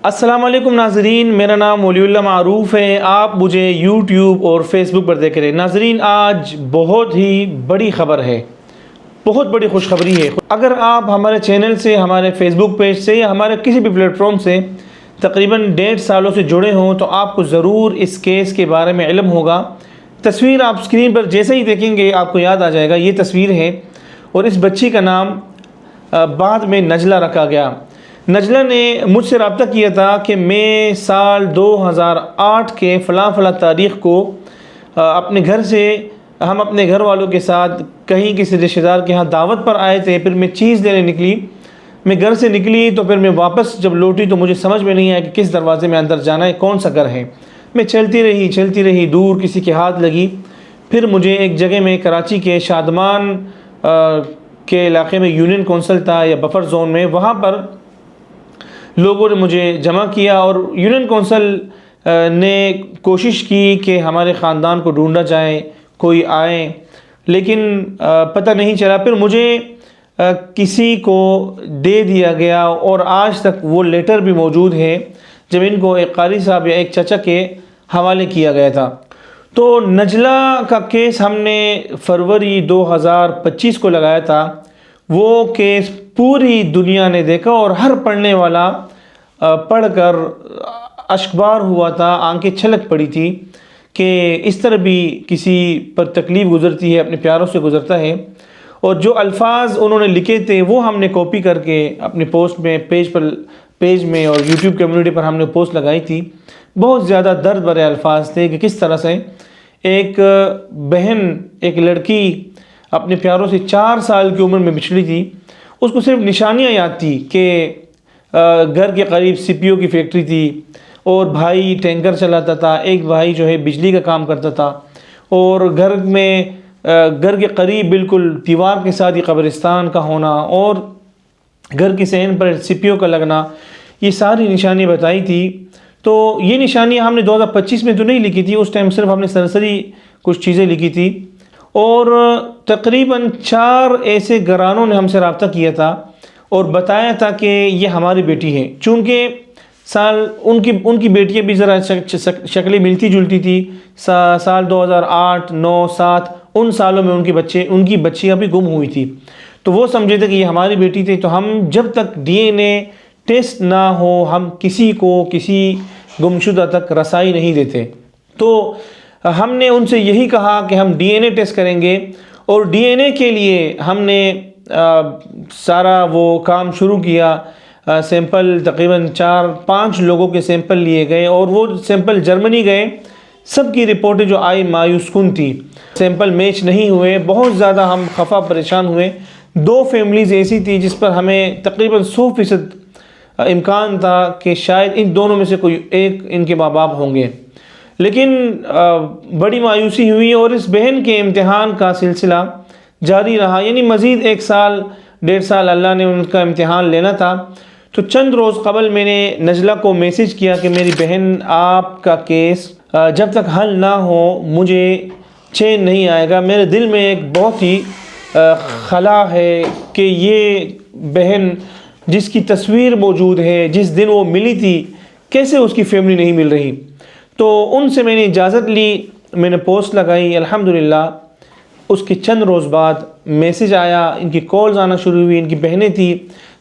السلام علیکم ناظرین، میرا نام ولی اللہ معروف ہے۔ آپ مجھے یوٹیوب اور فیس بک پر دیکھ رہے ہیں۔ ناظرین، آج بہت ہی بڑی خبر ہے، بہت بڑی خوشخبری ہے۔ اگر آپ ہمارے چینل سے، ہمارے فیس بک پیج سے یا ہمارے کسی بھی پلیٹ فارم سے تقریباً 1.5 سالوں سے جڑے ہوں تو آپ کو ضرور اس کیس کے بارے میں علم ہوگا۔ تصویر آپ اسکرین پر جیسے ہی دیکھیں گے آپ کو یاد آ جائے گا، یہ تصویر ہے اور اس بچی کا نام بعد میں نجلہ رکھا گیا۔ نجلہ نے مجھ سے رابطہ کیا تھا کہ میں سال 2008 کے فلاں تاریخ کو اپنے گھر سے، ہم اپنے گھر والوں کے ساتھ کہیں کسی رشتہ دار کے ہاں دعوت پر آئے تھے۔ پھر میں چیز لینے نکلی، میں گھر سے نکلی تو پھر میں واپس جب لوٹی تو مجھے سمجھ میں نہیں آیا کہ کس دروازے میں اندر جانا ہے، کون سا گھر ہے۔ میں چلتی رہی، دور کسی کے ہاتھ لگی۔ پھر مجھے ایک جگہ میں کراچی کے شادمان کے علاقے میں یونین کونسل تھا یا بفر زون میں، وہاں پر لوگوں نے مجھے جمع کیا اور یونین کونسل نے کوشش کی کہ ہمارے خاندان کو ڈھونڈا جائے، کوئی آئے، لیکن پتہ نہیں چلا۔ پھر مجھے کسی کو دے دیا گیا اور آج تک وہ لیٹر بھی موجود ہے جب ان کو ایک قاری صاحب یا ایک چچا کے حوالے کیا گیا تھا۔ تو نجلہ کا کیس ہم نے فروری 2025 کو لگایا تھا۔ وہ کیس پوری دنیا نے دیکھا اور ہر پڑھنے والا پڑھ کر اشکبار ہوا تھا، آنکھیں چھلک پڑی تھی کہ اس طرح بھی کسی پر تکلیف گزرتی ہے، اپنے پیاروں سے گزرتا ہے۔ اور جو الفاظ انہوں نے لکھے تھے وہ ہم نے کاپی کر کے اپنے پوسٹ میں پیج میں اور یوٹیوب کمیونٹی پر ہم نے پوسٹ لگائی تھی۔ بہت زیادہ درد بھرے الفاظ تھے کہ کس طرح سے ایک بہن، ایک لڑکی اپنے پیاروں سے 4 سال کی عمر میں بچھڑی تھی۔ اس کو صرف نشانیاں یاد تھی کہ گھر کے قریب سی پی او کی فیکٹری تھی اور بھائی ٹینکر چلاتا تھا، ایک بھائی جو ہے بجلی کا کام کرتا تھا، اور گھر کے قریب بالکل دیوار کے ساتھ ہی قبرستان کا ہونا اور گھر کی صحن پر سی پی او کا لگنا، یہ ساری نشانیاں بتائی تھی۔ تو یہ نشانیاں ہم نے 2025 میں تو نہیں لکھی تھی، اس ٹائم صرف ہم نے سرسری کچھ چیزیں لکھی تھی۔ اور تقریباً 4 ایسے گھرانوں نے ہم سے رابطہ کیا تھا اور بتایا تھا کہ یہ ہماری بیٹی ہے۔ چونکہ ان کی بیٹیاں بھی ذرا شکلیں ملتی جلتی تھی، سال 2008، 9، 7 ان سالوں میں ان کی بچیاں بھی گم ہوئی تھی۔ تو وہ سمجھے تھے کہ یہ ہماری بیٹی تھی۔ تو ہم جب تک ڈی این اے ٹیسٹ نہ ہو ہم کسی گمشدہ تک رسائی نہیں دیتے۔ تو ہم نے ان سے یہی کہا کہ ہم ڈی این اے ٹیسٹ کریں گے، اور ڈی این اے کے لیے ہم نے سارا وہ کام شروع کیا۔ سیمپل تقریباً 4-5 لوگوں کے سیمپل لیے گئے اور وہ سیمپل جرمنی گئے۔ سب کی رپورٹیں جو آئی مایوس کن تھی، سیمپل میچ نہیں ہوئے۔ بہت زیادہ ہم خفا پریشان ہوئے۔ 2 فیملیز ایسی تھی جس پر ہمیں تقریباً 100% امکان تھا کہ شاید ان دونوں میں سے کوئی ایک ان کے ماں باپ ہوں گے، لیکن بڑی مایوسی ہوئی اور اس بہن کے امتحان کا سلسلہ جاری رہا۔ یعنی مزید 1 سال 1.5 سال اللہ نے ان کا امتحان لینا تھا۔ تو چند روز قبل میں نے نجلہ کو میسج کیا کہ میری بہن، آپ کا کیس جب تک حل نہ ہو مجھے چین نہیں آئے گا۔ میرے دل میں ایک بہت ہی خلا ہے کہ یہ بہن جس کی تصویر موجود ہے، جس دن وہ ملی تھی، کیسے اس کی فیملی نہیں مل رہی۔ تو ان سے میں نے اجازت لی، میں نے پوسٹ لگائی۔ الحمدللہ اس کے چند روز بعد میسج آیا، ان کی کالز آنا شروع ہوئی۔ ان کی بہنیں تھیں،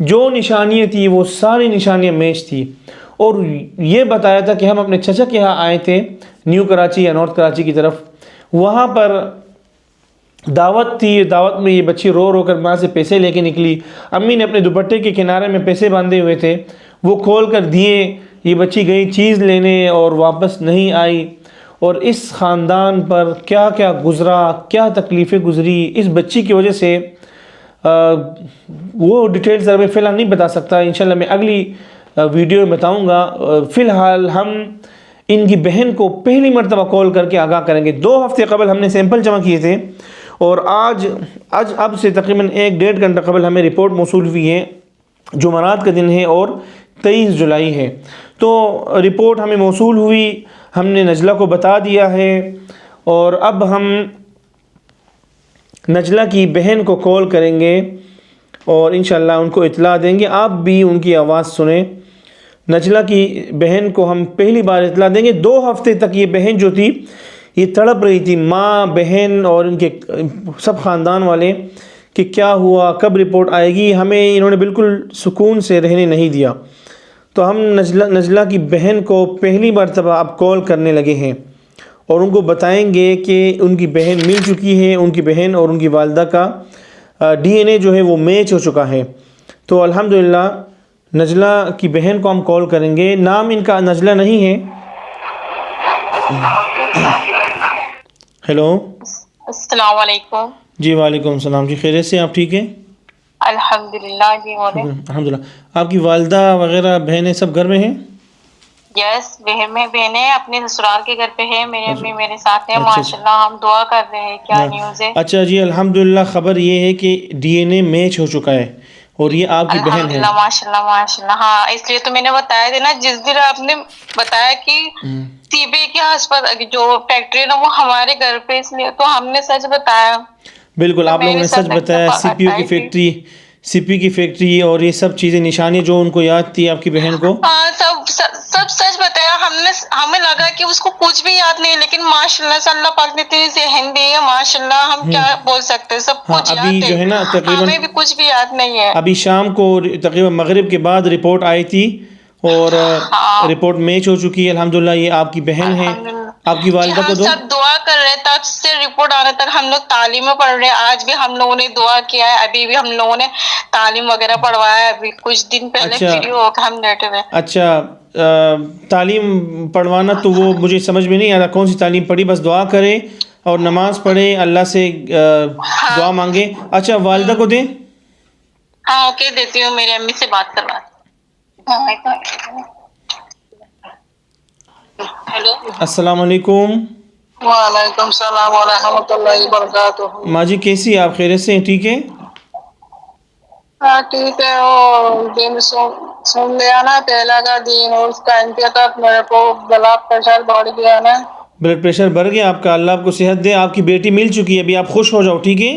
جو نشانیاں تھیں وہ ساری نشانیاں میچ تھی، اور یہ بتایا تھا کہ ہم اپنے چچا کے ہاں آئے تھے، نیو کراچی یا نارتھ کراچی کی طرف۔ وہاں پر دعوت تھی، دعوت میں یہ بچی رو رو کر وہاں سے پیسے لے کے نکلی۔ امی نے اپنے دوپٹے کے کنارے میں پیسے باندھے ہوئے تھے، وہ کھول کر دیے۔ یہ بچی گئی چیز لینے اور واپس نہیں آئی۔ اور اس خاندان پر کیا کیا گزرا، کیا تکلیفیں گزری اس بچی کی وجہ سے، وہ ڈیٹیلز میں فی الحال نہیں بتا سکتا۔ انشاءاللہ میں اگلی ویڈیو میں بتاؤں گا۔ فی الحال ہم ان کی بہن کو پہلی مرتبہ کال کر کے آگاہ کریں گے۔ 2 ہفتے قبل ہم نے سیمپل جمع کیے تھے اور اب سے تقریباً 1-1.5 گھنٹہ قبل ہمیں رپورٹ موصول ہوئی ہے۔ جمعرات کا دن ہے اور 23 جولائی ہے۔ تو رپورٹ ہمیں موصول ہوئی، ہم نے نجلہ کو بتا دیا ہے، اور اب ہم نجلہ کی بہن کو کال کریں گے اور انشاءاللہ ان کو اطلاع دیں گے۔ آپ بھی ان کی آواز سنیں۔ نجلہ کی بہن کو ہم پہلی بار اطلاع دیں گے. 2 ہفتے تک یہ بہن جو تھی یہ تڑپ رہی تھی، ماں، بہن اور ان کے سب خاندان والے، کہ کیا ہوا، کب رپورٹ آئے گی. ہمیں انہوں نے بالکل سکون سے رہنے نہیں دیا. تو ہم نجلہ کی بہن کو پہلی مرتبہ اب کال کرنے لگے ہیں اور ان کو بتائیں گے کہ ان کی بہن مل چکی ہے. ان کی بہن اور ان کی والدہ کا ڈی این اے جو ہے وہ میچ ہو چکا ہے. تو الحمدللہ نجلہ کی بہن کو ہم کال کریں گے. نام ان کا نجلہ نہیں ہے. ہیلو. السلام علیکم. جی وعلیکم السلام. جی خیریت سے؟ آپ ٹھیک ہیں؟ الحمدللہ. جی بولیں. الحمدللہ. آپ کی والدہ وغیرہ بہنیں سب گھر میں ہیں؟ یس، بہنیں اپنے سسرال کے گھر پہ ہیں. میرے امی میرے ساتھ ہیں. اچھا ماشاءاللہ ہم دعا کر رہے ہیں. کیا نیوز ہے؟ اچھا جی الحمدللہ. خبر یہ ہے کہ ڈی این اے میچ ہو چکا ہے اور یہ آپ کی بہن ہے. الحمدللہ. ماشاءاللہ ماشاءاللہ. ہاں اس لیے تو میں نے بتایا تھا نا، جس دن آپ نے بتایا کہ سی بی کے ہسپتال جو فیکٹری ہے نا وہ ہمارے گھر پہ، اس لیے تو ہم نے سچ بتایا. بالکل آپ لوگوں نے سچ بتایا. سی پی یو کی فیکٹری، سی پی کی فیکٹری اور یہ سب چیزیں، نشانیاں جو ان کو یاد تھی آپ کی بہن کو. ہاں سب سچ بتایا. ہمیں لگا کہ اس کو کچھ بھی یاد نہیں، لیکن ماشاءاللہ سے اللہ پاک نے اتنی ذہن دی ہے. ماشاءاللہ ہم کیا بول سکتے ہیں، سب ہاں کچھ ابھی یاد ہے. جو ہے نا تقریباً ہمیں بھی کچھ بھی یاد نہیں ہے. ابھی شام کو تقریباً مغرب کے بعد رپورٹ آئی تھی اور رپورٹ میچ ہو چکی ہے. الحمدللہ یہ آپ کی بہن ہے. الحمدللہ. آپ کی جی والدہ کو ہم دو. سب دعا کر رہے تھے تب سے رپورٹ آنے تک. ہم لوگ تعلیم میں پڑھ رہے ہیں. آج بھی ہم لوگوں نے دعا کیا ہے. ابھی بھی ہم لوگوں نے تعلیم وغیرہ پڑھوایا ہے. ابھی کچھ دن پہلے فری ہو کے ہم بیٹھے ہوئے. اچھا تعلیم پڑھوانا تو وہ مجھے سمجھ میں نہیں آ رہا کون سی تعلیم پڑھی. بس دعا کرے اور نماز پڑھے، اللہ سے دعا مانگے. اچھا والدہ کو دیں. ہاں اوکے دیتی ہوں. میری امی سے بات کروا. ہیلو. السلام علیکم. وعلیکم السلام ورحمۃ اللہ وبرکاتہ. ماں جی کیسی آپ؟ خیریت سے ہیں؟ ٹھیک ہے. ہاں ٹھیک ہے. وہ دن سن لیا نا پہلا کا دن، اور اس ٹائم پہ تک میرے کو بلڈ پریشر بڑھ گیا نا. بلڈ پریشر بڑھ گیا آپ کا. اللہ آپ کو صحت دے. آپ کی بیٹی مل چکی ہے. ابھی آپ خوش ہو جاؤ. ٹھیک ہے.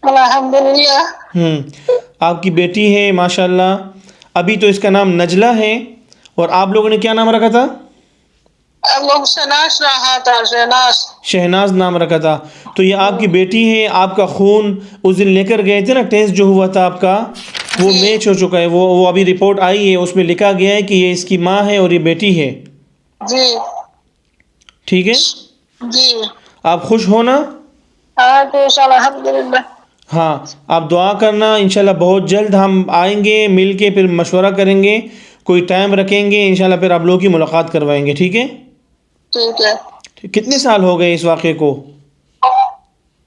الحمدللہ. آپ کی بیٹی ہے ماشاءاللہ. ابھی تو اس کا نام نجلہ ہے. اور آپ لوگوں نے کیا نام رکھا تھا؟ لوگ شہناز رہا تھا. شہناز نام رکھا تھا. تو یہ آپ کی بیٹی ہے. آپ کا خون اس دن لے کر گئے تھے نا، ٹیسٹ جو ہوا تھا آپ کا وہ میچ ہو چکا ہے. وہ ابھی رپورٹ آئی ہے. اس میں لکھا گیا ہے کہ یہ اس کی ماں ہے اور یہ بیٹی ہے. جی ٹھیک ہے. جی. آپ خوش ہو نا؟ ہاں تو الحمدللہ. ہاں آپ دعا کرنا. انشاءاللہ بہت جلد ہم آئیں گے، مل کے پھر مشورہ کریں گے، کوئی ٹائم رکھیں گے انشاءاللہ، پھر آپ لوگوں کی ملاقات کروائیں گے. ٹھیک ہے. ٹھیک ہے. کتنے سال ہو گئے اس واقعے کو؟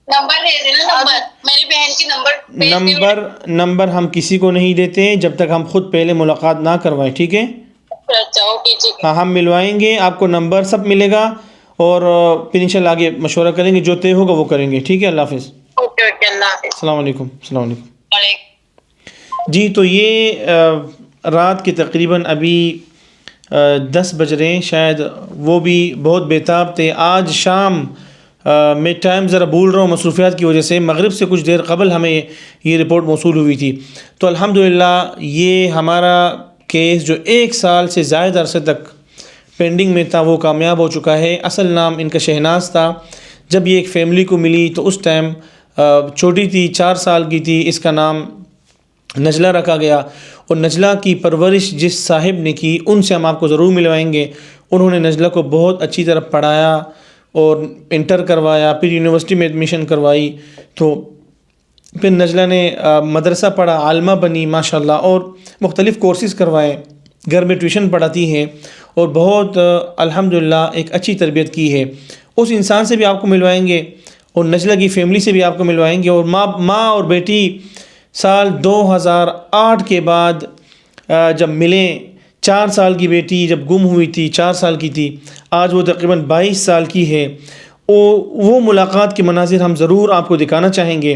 نمبر دے دینا. نمبر میری بہن کی نمبر ہم کسی کو نہیں دیتے جب تک ہم خود پہلے ملاقات نہ کروائیں. ٹھیک ہے. اچھا اوکے ٹھیک ہے. ہاں ہم ملوائیں گے آپ کو. نمبر سب ملے گا اور پھر انشاءاللہ آگے مشورہ کریں گے. جو طے ہوگا وہ کریں گے. ٹھیک ہے. اللہ حافظ. Okay okay. اللہ حافظ. السلام علیکم. السلام علیکم. وعلیکم. جی تو یہ رات کے تقریباً ابھی 10 بج رہے ہیں شاید. وہ بھی بہت بےتاب تھے. آج شام میں ٹائم ذرا بھول رہا ہوں مصروفیات کی وجہ سے. مغرب سے کچھ دیر قبل ہمیں یہ رپورٹ موصول ہوئی تھی. تو الحمدللہ یہ ہمارا کیس جو 1 سال سے زائد عرصے تک پینڈنگ میں تھا وہ کامیاب ہو چکا ہے. اصل نام ان کا شہناز تھا. جب یہ ایک فیملی کو ملی تو اس ٹائم چھوٹی تھی، 4 سال کی تھی. اس کا نام نجلہ رکھا گیا. اور نجلہ کی پرورش جس صاحب نے کی ان سے ہم آپ کو ضرور ملوائیں گے. انہوں نے نجلہ کو بہت اچھی طرح پڑھایا اور انٹر کروایا، پھر یونیورسٹی میں ایڈمیشن کروائی. تو پھر نجلہ نے مدرسہ پڑھا، عالمہ بنی ماشاءاللہ، اور مختلف کورسز کروائے. گھر میں ٹیوشن پڑھاتی ہے اور بہت الحمدللہ ایک اچھی تربیت کی ہے. اس انسان سے بھی آپ کو ملوائیں گے اور نجلہ کی فیملی سے بھی آپ کو ملوائیں گے. اور ماں اور بیٹی سال 2008 کے بعد جب ملیں، 4 سال کی بیٹی جب گم ہوئی تھی 4 سال کی تھی، آج وہ تقریباً 22 سال کی ہے. وہ ملاقات کے مناظر ہم ضرور آپ کو دکھانا چاہیں گے.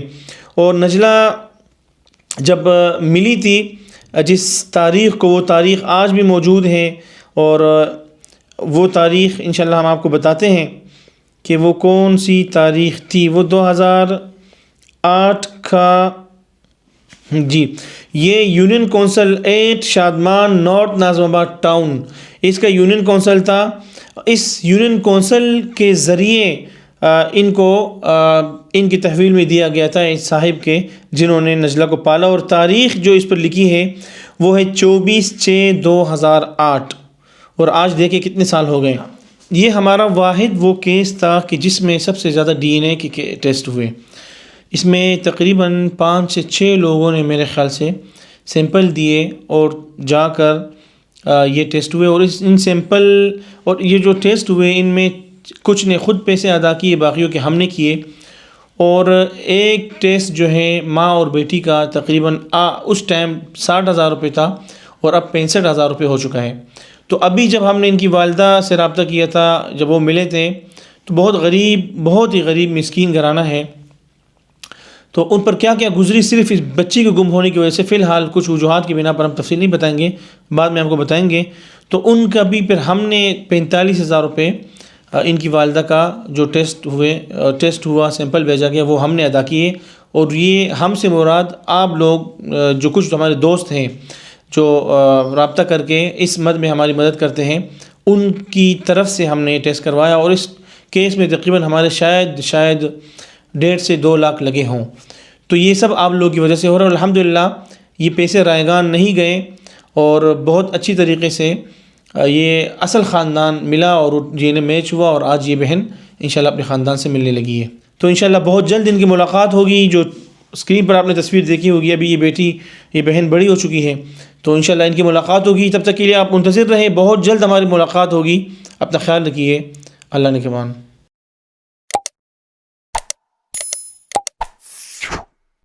اور نجلہ جب ملی تھی جس تاریخ کو، وہ تاریخ آج بھی موجود ہے. اور وہ تاریخ انشاءاللہ ہم آپ کو بتاتے ہیں کہ وہ کون سی تاریخ تھی. وہ 2008 کا، جی یہ یونین کونسل 8 شادمان نارتھ ناظم آباد ٹاؤن، اس کا یونین کونسل تھا۔ اس یونین کونسل کے ذریعے ان کو ان کی تحویل میں دیا گیا تھا اس صاحب کے جنہوں نے نجلہ کو پالا، اور تاریخ جو اس پر لکھی ہے وہ ہے 24/6/2008، اور آج دیکھیں کتنے سال ہو گئے۔ یہ ہمارا واحد وہ کیس تھا کہ جس میں سب سے زیادہ ڈی این اے کے ٹیسٹ ہوئے۔ اس میں تقریباً 5 سے 6 لوگوں نے میرے خیال سے سیمپل دیے اور جا کر یہ ٹیسٹ ہوئے، اور ان سیمپل اور یہ جو ٹیسٹ ہوئے ان میں کچھ نے خود پیسے ادا کیے، باقیوں کے ہم نے کیے، اور ایک ٹیسٹ جو ہے ماں اور بیٹی کا تقریباً اس ٹائم 60,000 روپے تھا اور اب 65,000 روپے ہو چکا ہے۔ تو ابھی جب ہم نے ان کی والدہ سے رابطہ کیا تھا، جب وہ ملے تھے، تو بہت ہی غریب مسکین گھرانہ ہے، تو ان پر کیا کیا گزری صرف اس بچی کے گم ہونے کی وجہ سے، فی الحال کچھ وجوہات کی بنا پر ہم تفصیل نہیں بتائیں گے، بعد میں ہم کو بتائیں گے۔ تو ان کا بھی پھر ہم نے 45,000 روپے ان کی والدہ کا جو ٹیسٹ ہوا سیمپل بھیجا گیا وہ ہم نے ادا کیے، اور یہ ہم سے مراد آپ لوگ جو کچھ ہمارے دوست ہیں جو رابطہ کر کے اس مد میں ہماری مدد کرتے ہیں، ان کی طرف سے ہم نے ٹیسٹ کروایا، اور اس کیس میں تقریباً ہمارے شاید 1.5 سے 2 لاکھ لگے ہوں۔ تو یہ سب آپ لوگوں کی وجہ سے ہو رہا ہے، اور الحمدللہ یہ پیسے رائے گان نہیں گئے، اور بہت اچھی طریقے سے یہ اصل خاندان ملا اور یہ میچ ہوا، اور آج یہ بہن انشاءاللہ اپنے خاندان سے ملنے لگی ہے۔ تو انشاءاللہ بہت جلد ان کی ملاقات ہوگی۔ جو اسکرین پر آپ نے تصویر دیکھی ہوگی، ابھی یہ بہن بڑی ہو چکی ہے، تو انشاءاللہ ان کی ملاقات ہوگی۔ تب تک کے لیے آپ منتظر رہیں، بہت جلد ہماری ملاقات ہوگی۔ اپنا خیال رکھیے، اللہ نگہبان۔